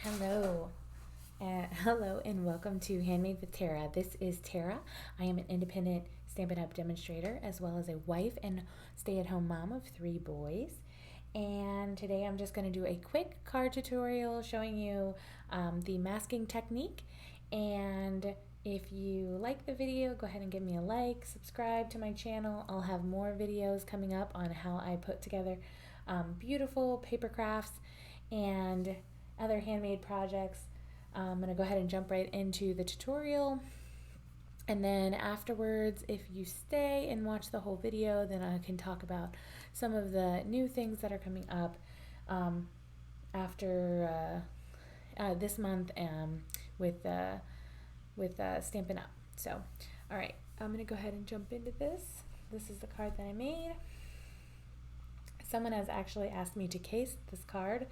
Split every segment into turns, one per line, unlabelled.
Hello and welcome to Handmade with Tara. This is Tara. I am an independent Stampin' Up! Demonstrator as well as a wife and stay-at-home mom of 3 boys. And today I'm just going to do a quick card tutorial showing you the masking technique. And if you like the video, go ahead and give me a like, subscribe to my channel. I'll have more videos coming up on how I put together beautiful paper crafts and other handmade projects. I'm going to go ahead and jump right into the tutorial, and then afterwards, if you stay and watch the whole video, then I can talk about some of the new things that are coming up after this month with Stampin' Up. So, all right, I'm going to go ahead and jump into this. This is the card that I made. Someone has actually asked me to case this card,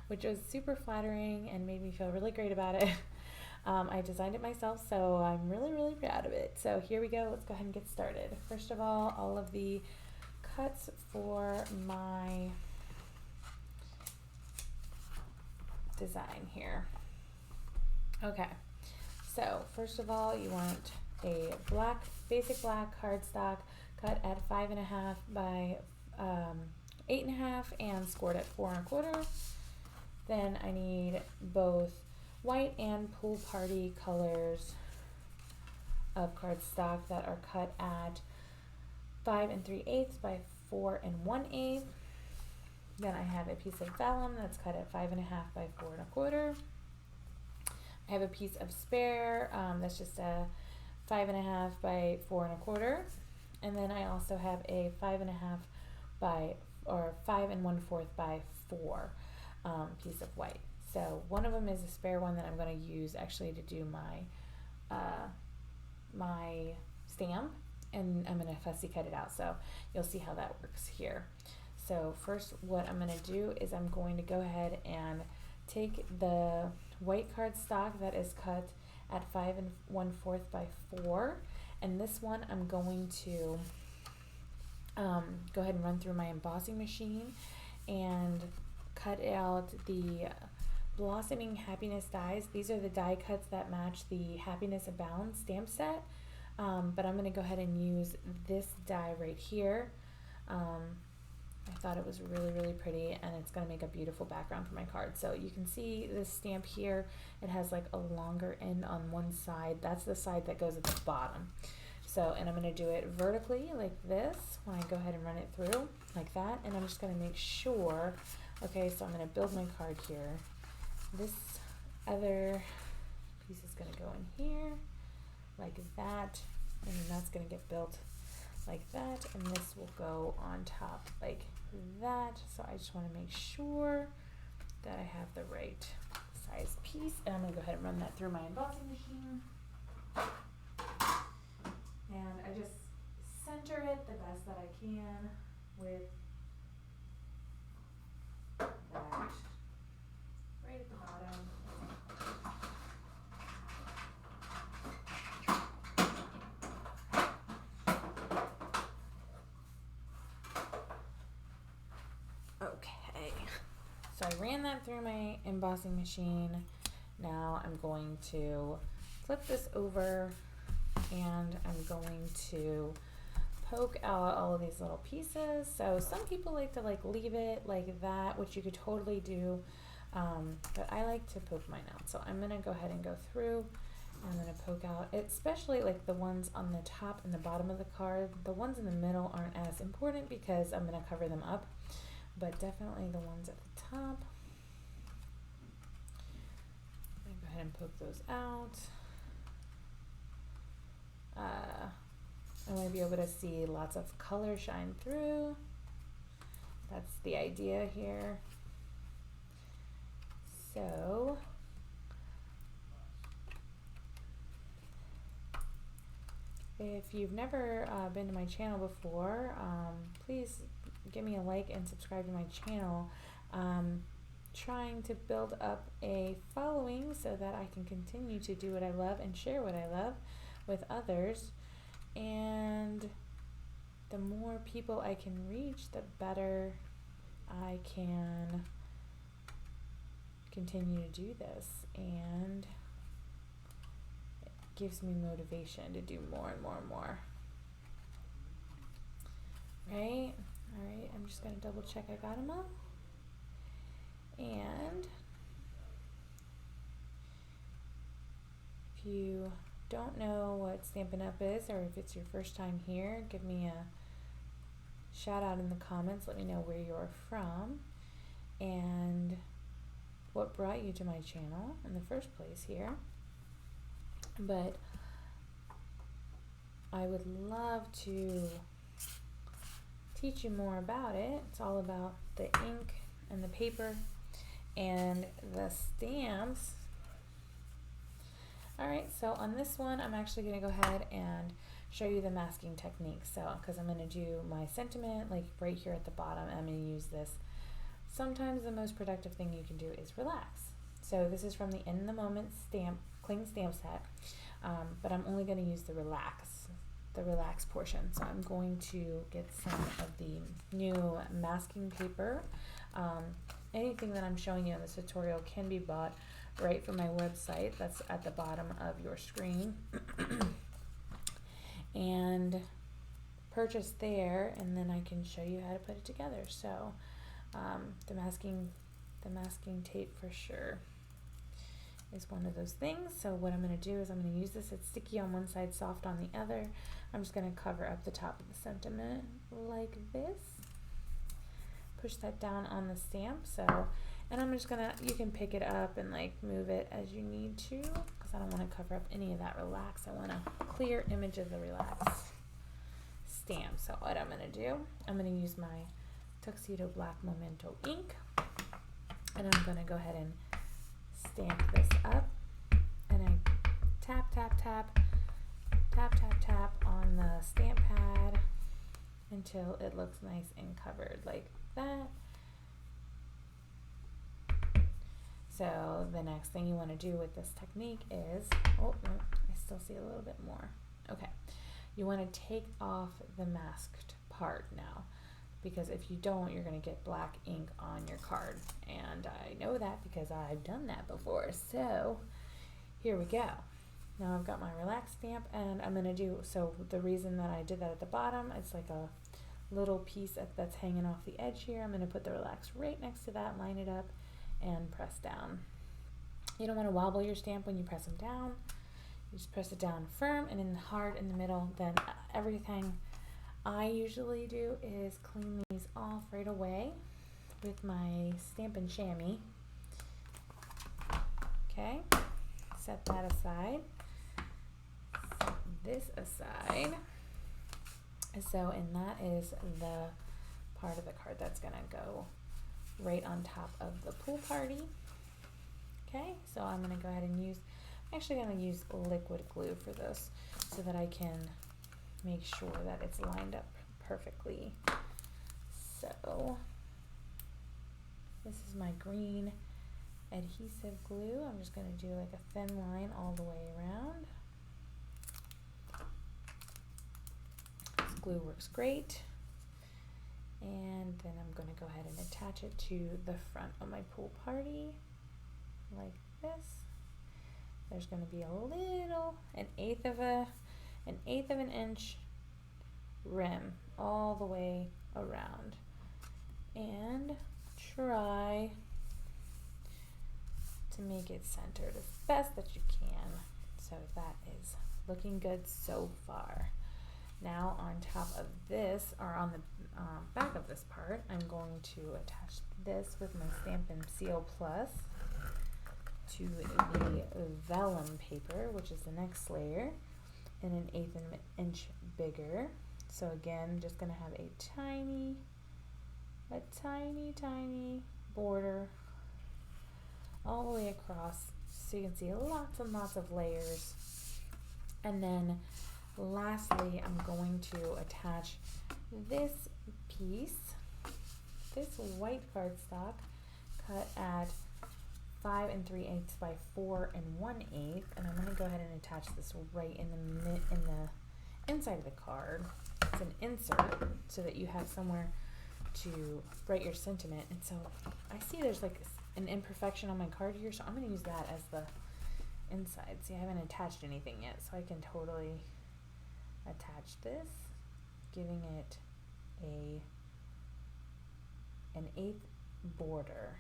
which was super flattering and made me feel really great about it. I designed it myself, so I'm really proud of it. So here we go. Let's go ahead and get started. First of all of the cuts for my design here. Okay, so first of all, you want a basic black cardstock cut at 5.5 by 8.5 and scored at 4 1/4. Then I need both white and pool party colors of cardstock that are cut at 5 3/8 by 4 1/8. Then I have a piece of vellum that's cut at 5.5 by 4 1/4. I have a piece of spare that's just a 5.5 by 4 1/4. And then I also have a 5.5 by 5 1/4 by 4 piece of white. So one of them is a spare one that I'm going to use actually to do my stamp, and I'm going to fussy cut it out, so you'll see how that works here. So first what I'm going to do is I'm going to go ahead and take the white cardstock that is cut at 5 1/4 by 4, and this one I'm going to go ahead and run through my embossing machine and cut out the Blossoming Happiness dies. These are the die cuts that match the Happiness Abound stamp set, but I'm going to go ahead and use this die right here. I thought it was really pretty, and it's going to make a beautiful background for my card. So you can see this stamp here, it has like a longer end on one side. That's the side that goes at the bottom. So, and I'm going to do it vertically like this when I go ahead and run it through like that, and I'm just going to make sure, okay, so I'm going to build my card here. This other piece is going to go in here like that, and then that's going to get built like that, and this will go on top like that. So I just want to make sure that I have the right size piece, and I'm going to go ahead and run that through my embossing machine. And I just center it the best that I can with that right at the bottom. Okay, so I ran that through my embossing machine. Now I'm going to flip this over, and I'm going to poke out all of these little pieces. So some people like to leave it like that, which you could totally do, but I like to poke mine out. So I'm going to go ahead and go through, and I'm going to poke out, especially like the ones on the top and the bottom of the card. The ones in the middle aren't as important because I'm going to cover them up, but definitely the ones at the top. I'm going to go ahead and poke those out. I want to be able to see lots of color shine through. That's the idea here. So if you've never been to my channel before, please give me a like and subscribe to my channel. Trying to build up a following so that I can continue to do what I love and share what I love with others, and the more people I can reach, the better I can continue to do this, and it gives me motivation to do more and more and more. Right? Alright, I'm just going to double check I got them all. And if you don't know what Stampin' Up is, or if it's your first time here, give me a shout out in the comments. Let me know where you're from and what brought you to my channel in the first place here. But I would love to teach you more about it. It's all about the ink and the paper and the stamps. Alright, so on this one, I'm actually going to go ahead and show you the masking technique. So, because I'm going to do my sentiment, like right here at the bottom, I'm going to use this. Sometimes the most productive thing you can do is relax. So this is from the In the Moment cling stamp set, but I'm only going to use the relax portion. So I'm going to get some of the new masking paper. Anything that I'm showing you in this tutorial can be bought right from my website. That's at the bottom of your screen. And purchase there, and then I can show you how to put it together. So the masking tape for sure is one of those things. So what I'm going to do is I'm going to use this. It's sticky on one side, soft on the other. I'm just going to cover up the top of the sentiment like this. Push that down on the stamp. So, and I'm just going to, you can pick it up and like move it as you need to, because I don't want to cover up any of that relax. I want a clear image of the relax stamp. So what I'm going to do, I'm going to use my Tuxedo Black Memento ink, and I'm going to go ahead and stamp this up, and I tap, tap, tap, tap, tap, tap on the stamp pad until it looks nice and covered like that. So the next thing you want to do with this technique is, oh, no, I still see a little bit more. Okay, you want to take off the masked part now, because if you don't, you're going to get black ink on your card. And I know that because I've done that before. So here we go. Now I've got my relaxed stamp, and I'm going to do, so the reason that I did that at the bottom, it's like a little piece that's hanging off the edge here. I'm going to put the relax right next to that, line it up, and press down. You don't want to wobble your stamp when you press them down. You just press it down firm and then hard in the middle. Then everything I usually do is clean these off right away with my Stampin' Chamois. Okay, set that aside. Set this aside. So, and that is the part of the card that's gonna go right on top of the pool party. Okay, so I'm gonna go ahead and use, I'm actually gonna use liquid glue for this so that I can make sure that it's lined up perfectly. So this is my green adhesive glue. I'm just gonna do like a thin line all the way around. This glue works great. And then I'm going to go ahead and attach it to the front of my pool party like this. There's going to be a little, an eighth of an inch rim all the way around, and try to make it centered as best that you can. So that is looking good so far. Now on top of this, or on the back of this part, I'm going to attach this with my Stampin' Seal Plus to the vellum paper, which is the next layer, and an eighth of an inch bigger. So again, I'm just going to have a tiny border all the way across, so you can see lots and lots of layers. And then lastly, I'm going to attach this piece, this white cardstock cut at 5 3/8 by 4 1/8, and I'm going to go ahead and attach this right in the inside of the card. It's an insert so that you have somewhere to write your sentiment. And so I see there's like an imperfection on my card here, so I'm going to use that as the inside. See, I haven't attached anything yet, so I can totally attach this, giving it an 1/8 border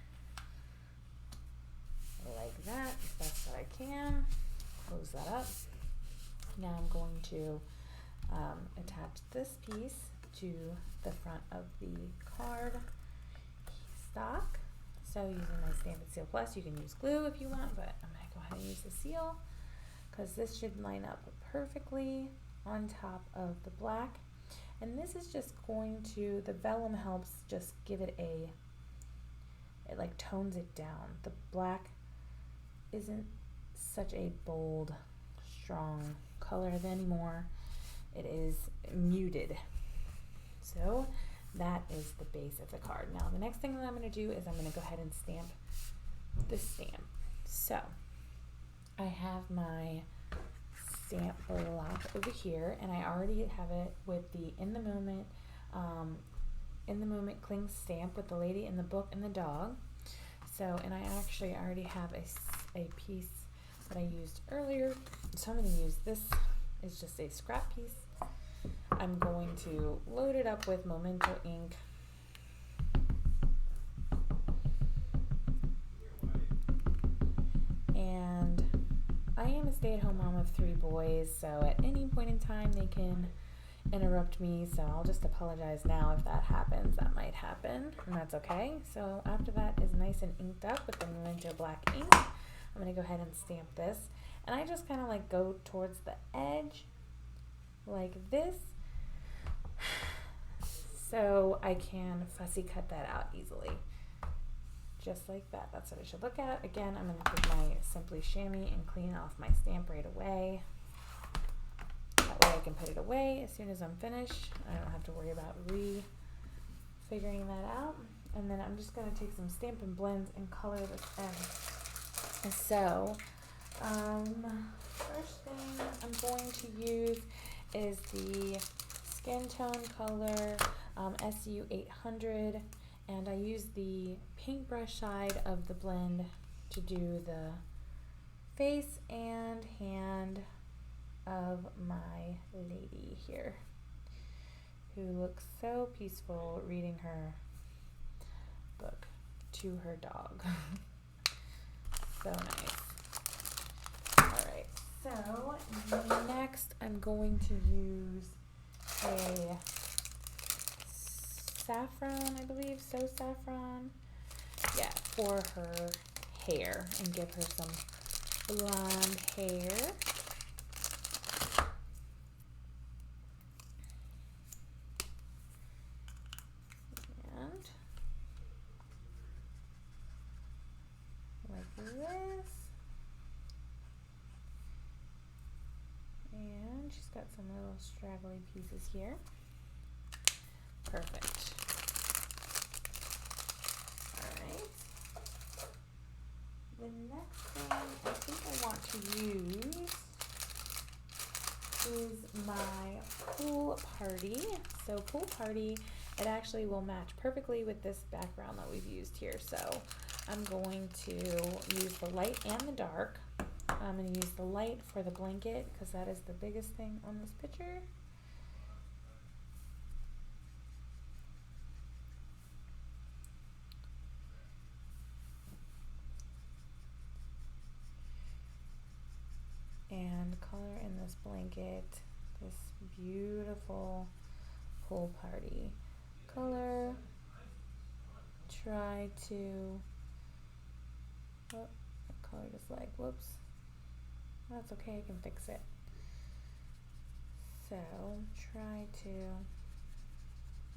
like that, as best that I can. Close that up. Now I'm going to attach this piece to the front of the card stock. So using my Stampin' Seal Plus, you can use glue if you want, but I'm going to go ahead and use the seal because this should line up perfectly on top of the black. And this is just going to, the vellum helps just give it it like tones it down. The black isn't such a bold, strong color anymore. It is muted. So that is the base of the card. Now the next thing that I'm going to do is I'm going to go ahead and stamp the stamp. So I have my stamp block over here, and I already have it with the in the moment cling stamp with the lady in the book and the dog. So, and I actually already have a piece that I used earlier, so I'm going to use this. It's just a scrap piece. I'm going to load it up with Memento ink. And I am a stay-at-home mom of 3 boys, so at any point in time they can interrupt me, so I'll just apologize now if that happens. That might happen, and that's okay. So after that is nice and inked up with the Memento black ink, I'm going to go ahead and stamp this. And I just kind of like go towards the edge like this, so I can fussy cut that out easily. Just like that. That's what I should look at. Again, I'm going to take my Simply Chamois and clean off my stamp right away. That way I can put it away as soon as I'm finished. I don't have to worry about figuring that out. And then I'm just going to take some Stampin' Blends and color this in. So, first thing I'm going to use is the Skin Tone Color SU 800, and I use the paintbrush side of the blend to do the face and hand of my lady here, who looks so peaceful reading her book to her dog. So nice. Alright, so next I'm going to use a saffron, I believe, so saffron, yeah, for her hair, and give her some blonde hair. And like this. And she's got some little straggly pieces here. Perfect. Alright. The next thing I think I want to use is my Pool Party. So Pool Party, it actually will match perfectly with this background that we've used here. So I'm going to use the light and the dark. I'm going to use the light for the blanket because that is the biggest thing on this picture. And color in this blanket this beautiful Pool Party color. Try to, oh, that color just like, whoops, that's okay, I can fix it. So try to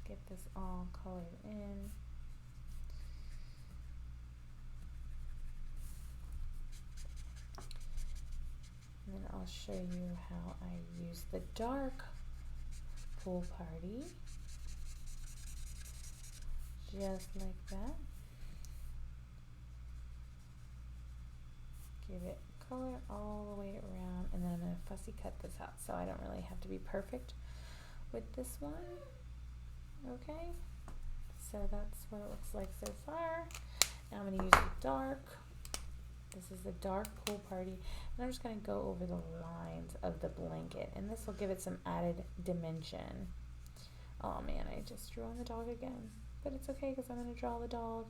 get this all colored in. And then I'll show you how I use the dark Pool Party, just like that. Give it color all the way around, and then I'm going to fussy cut this out, so I don't really have to be perfect with this one. Okay, so that's what it looks like so far. Now I'm going to use the dark. This is the dark pool party. And I'm just going to go over the lines of the blanket. And this will give it some added dimension. Oh man, I just drew on the dog again. But it's okay because I'm going to draw the dog.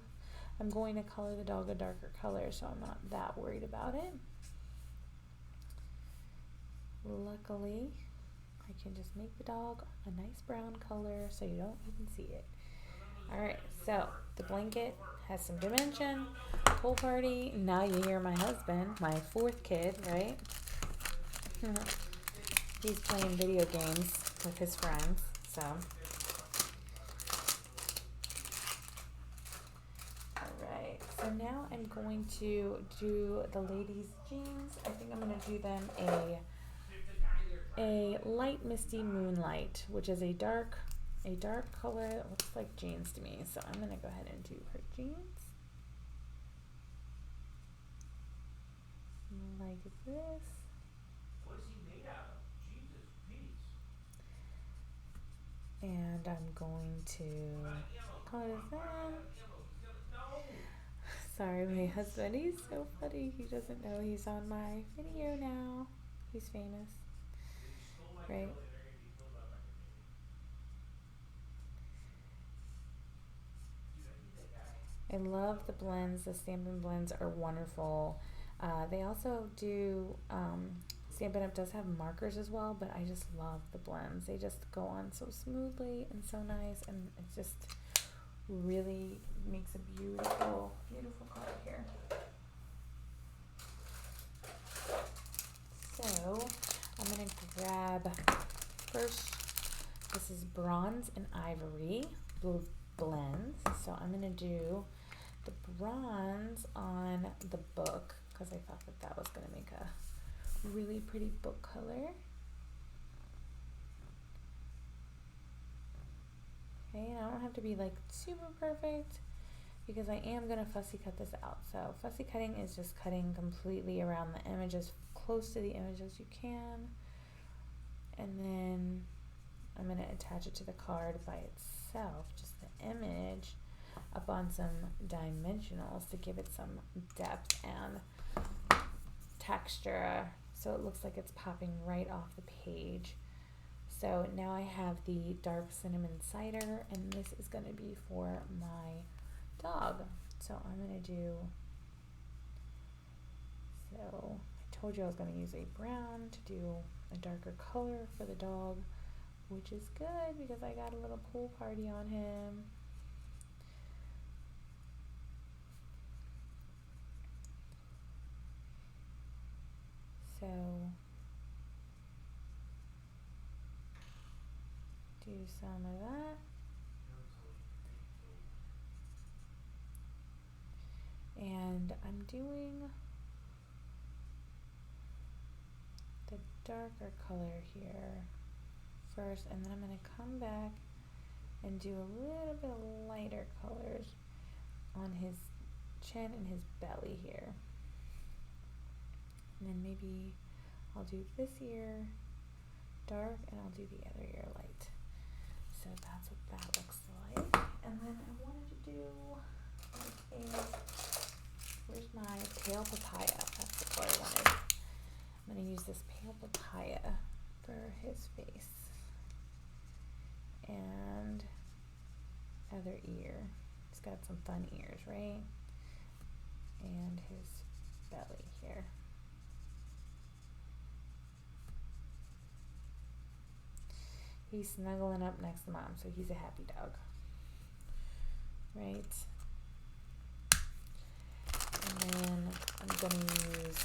I'm going to color the dog a darker color, so I'm not that worried about it. Luckily, I can just make the dog a nice brown color so you don't even see it. Alright, so the blanket has some dimension. Pool party. Now you hear my husband, my fourth kid, right? He's playing video games with his friends, so. Alright, so now I'm going to do the ladies' jeans. I think I'm going to do them a light misty moonlight, which is a dark color that looks like jeans to me. So I'm going to go ahead and do her jeans. Like this.
What is he made out of? Jesus, Pete.
And I'm going to color them. Sorry, my husband, he's so funny. He doesn't know he's on my video now. He's famous, right? I love the blends. The Stampin' blends are wonderful. They also do, Stampin' Up does have markers as well, but I just love the blends. They just go on so smoothly and so nice, and it just really makes a beautiful, beautiful color here. So I'm going to grab first, this is bronze and ivory blue blends. So I'm going to do the bronze on the book because I thought that that was going to make a really pretty book color. Okay, and I don't have to be like super perfect because I am going to fussy cut this out. So fussy cutting is just cutting completely around the image as close to the image as you can. And then I'm going to attach it to the card by itself, just the image, up on some dimensionals to give it some depth and texture so it looks like it's popping right off the page. So now I have the dark cinnamon cider, and this is going to be for my dog. So I'm going to do, so I told you I was going to use a brown to do a darker color for the dog, which is good because I got a little pool party on him. So do some of that. And I'm doing the darker color here first, and then I'm going to come back and do a little bit of lighter colors on his chin and his belly here. And then maybe I'll do this ear dark and I'll do the other ear light. So that's what that looks like. And then I wanted to do like a, where's my pale papaya? That's the color I wanted. I'm going to use this pale papaya for his face. And other ear. He's got some fun ears, right? And his belly here. He's snuggling up next to mom, so he's a happy dog. Right? And then I'm going to use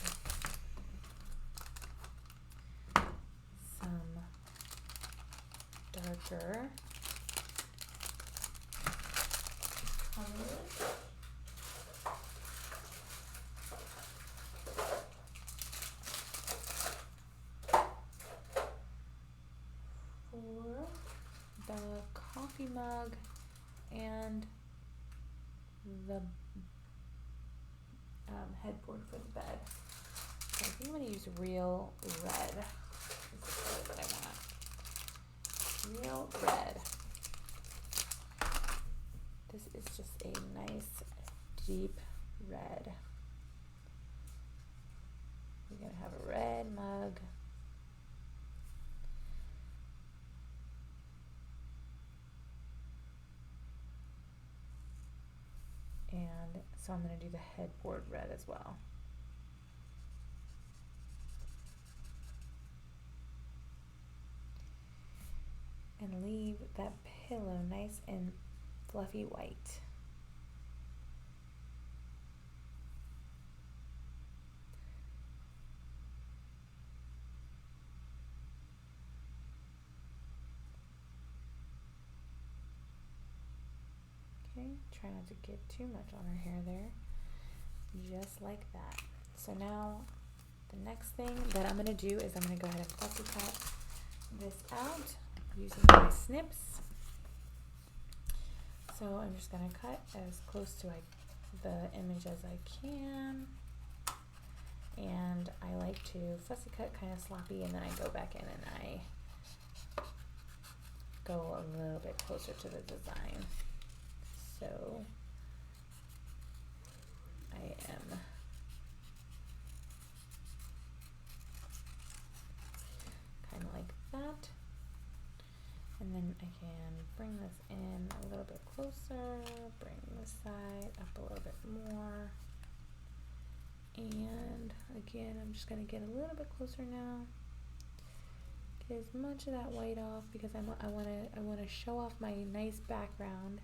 some darker colors. For the coffee mug and the headboard for the bed. So I think I'm going to use real red. This is the color that I want. Real red. This is just a nice, deep red. We're gonna have a red mug. And so I'm going to do the headboard red as well. And leave that pillow nice and fluffy white. Okay, try not to get too much on her hair there. Just like that. So now the next thing that I'm going to do is I'm going to go ahead and fussy cut this out using my snips. So I'm just going to cut as close to the image as I can. And I like to fussy cut kind of sloppy, and then I go back in and I go a little bit closer to the design. So I am kind of like that. And then I can bring this in a little bit closer, bring this side up a little bit more. And again, I'm just going to get a little bit closer now. Get as much of that white off because I want to show off my nice background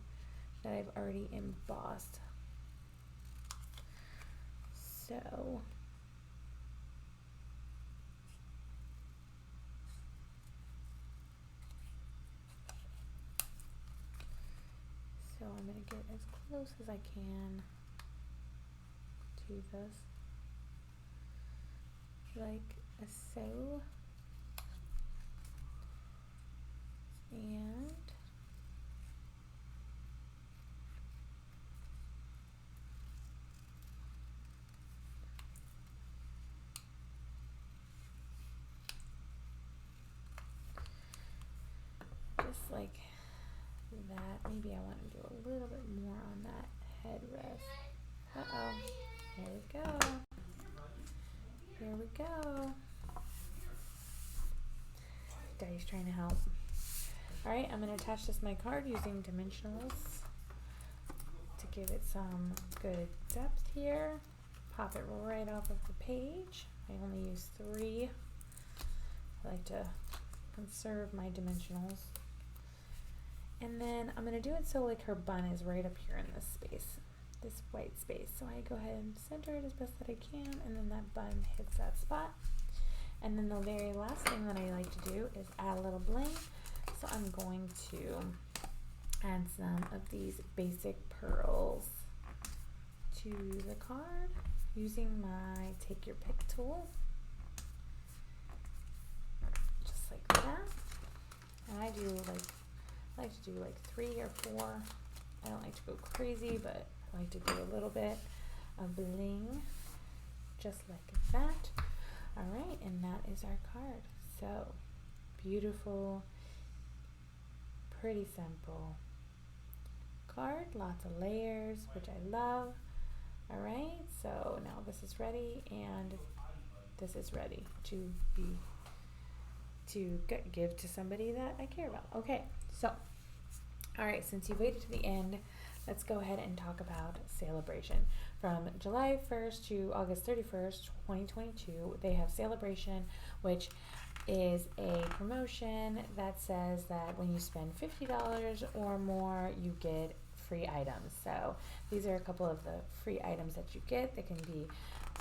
that I've already embossed. So I'm going to get as close as I can to this, like so. And just like that. Maybe I want to do a little bit more on that headrest. Uh-oh. Here we go. Here we go. Daddy's trying to help. Alright, I'm going to attach this to my card using dimensionals to give it some good depth here. Pop it right off of the page. I only use 3. I like to conserve my dimensionals. And then I'm going to do it so like her bun is right up here in this space, this white space. So I go ahead and center it as best that I can, and then that bun hits that spot. And then the very last thing that I like to do is add a little bling. So I'm going to add some of these basic pearls to the card using my take your pick tool. Just like that. And I like to do like 3 or 4. I don't like to go crazy, but I like to do a little bit of bling, just like that. All right, and that is our card. So beautiful, pretty simple card, lots of layers, which I love. All right, so now this is ready, and this is ready to give to somebody that I care about. Okay, so all right, since you waited to the end, let's go ahead and talk about Celebration. From July 1st to August 31st, 2022, they have Celebration, which is a promotion that says that when you spend $50 or more, you get free items. So these are a couple of the free items that you get. They can be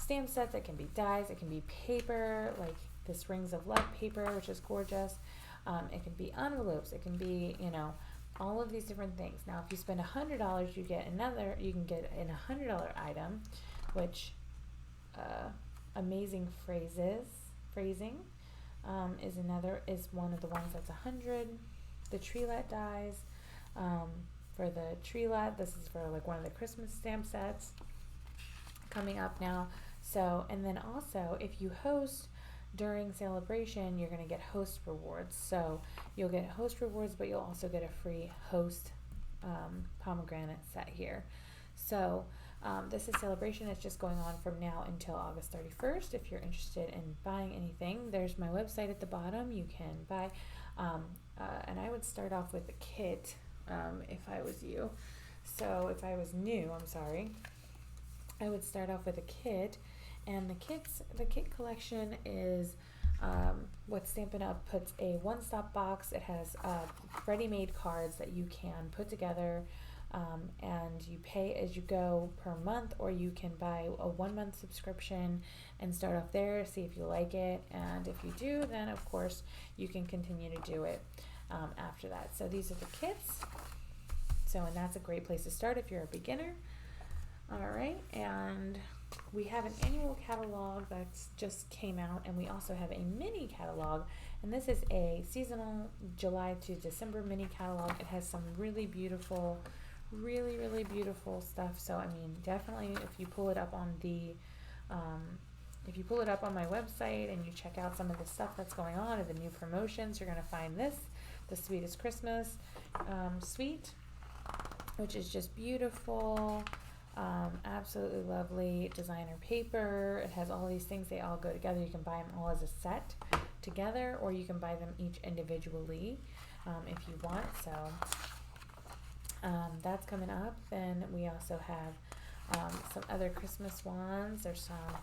stamp sets, it can be dies, it can be paper, like this Rings of Love paper, which is gorgeous. It can be envelopes, it can be, all of these different things. Now, if you spend $100, you can get an $100 item, which amazing phrasing is one of the ones that's 100. The Treelet dies, for the Treelet, this is for like one of the Christmas stamp sets coming up now. So, and then also if you host during Celebration, you're going to get host rewards. So you'll get host rewards, but you'll also get a free host pomegranate set here. So This is celebration. It's just going on from now until August 31st. If you're interested in buying anything, there's my website at the bottom. You can buy, and I would start off with a kit if I was you. So if I was new, I'm sorry, I would start off with a kit, and the kit collection is what Stampin' Up puts a one-stop box. It has ready-made cards that you can put together, and you pay as you go per month, or you can buy a 1-month subscription and start off there, see if you like it, and if you do, then of course you can continue to do it after that. So these are the kits. So, and that's a great place to start if you're a beginner. All right, and we have an annual catalog that's just came out, and we also have a mini catalog, and this is a seasonal July to December mini catalog. It has some really beautiful, really beautiful stuff. So I mean, definitely if you pull it up on the my website and you check out some of the stuff that's going on and the new promotions, you're gonna find this, the Sweetest Christmas suite, which is just beautiful. Absolutely lovely designer paper. It has all these things. They all go together. You can buy them all as a set together, or you can buy them each individually if you want. So that's coming up. Then we also have some other Christmas ones. There's some,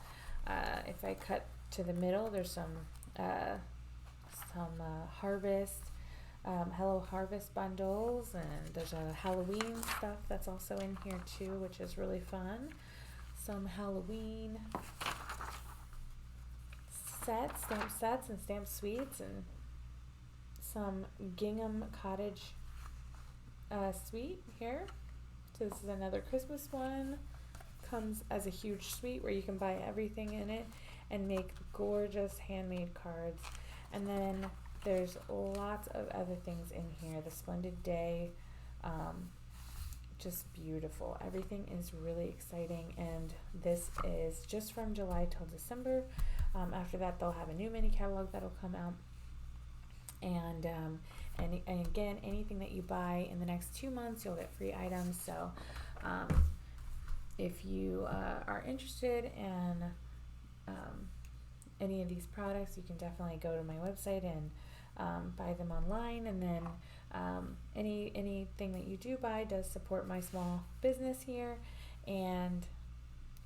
if I cut to the middle, there's some harvest, Hello Harvest bundles, and there's a Halloween stuff that's also in here too, which is really fun. Some Halloween sets, stamp sets and stamp suites, and some gingham cottage suite here. So this is another Christmas one. Comes as a huge suite where you can buy everything in it and make gorgeous handmade cards. And then there's lots of other things in here. The Splendid Day, just beautiful. Everything is really exciting, and this is just from July till December. After that, they'll have a new mini catalog that'll come out. And again, anything that you buy in the next 2 months, you'll get free items. So if you are interested in any of these products, you can definitely go to my website and buy them online. And then anything that you do buy does support my small business here, and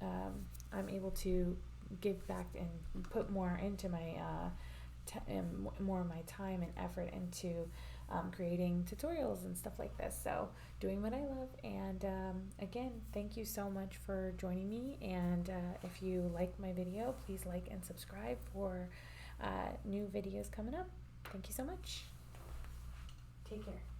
I'm able to give back and put more into my more of my time and effort into creating tutorials and stuff like this. So doing what I love. And again, thank you so much for joining me, and if you like my video, please like and subscribe for new videos coming up. Thank you so much. Take care.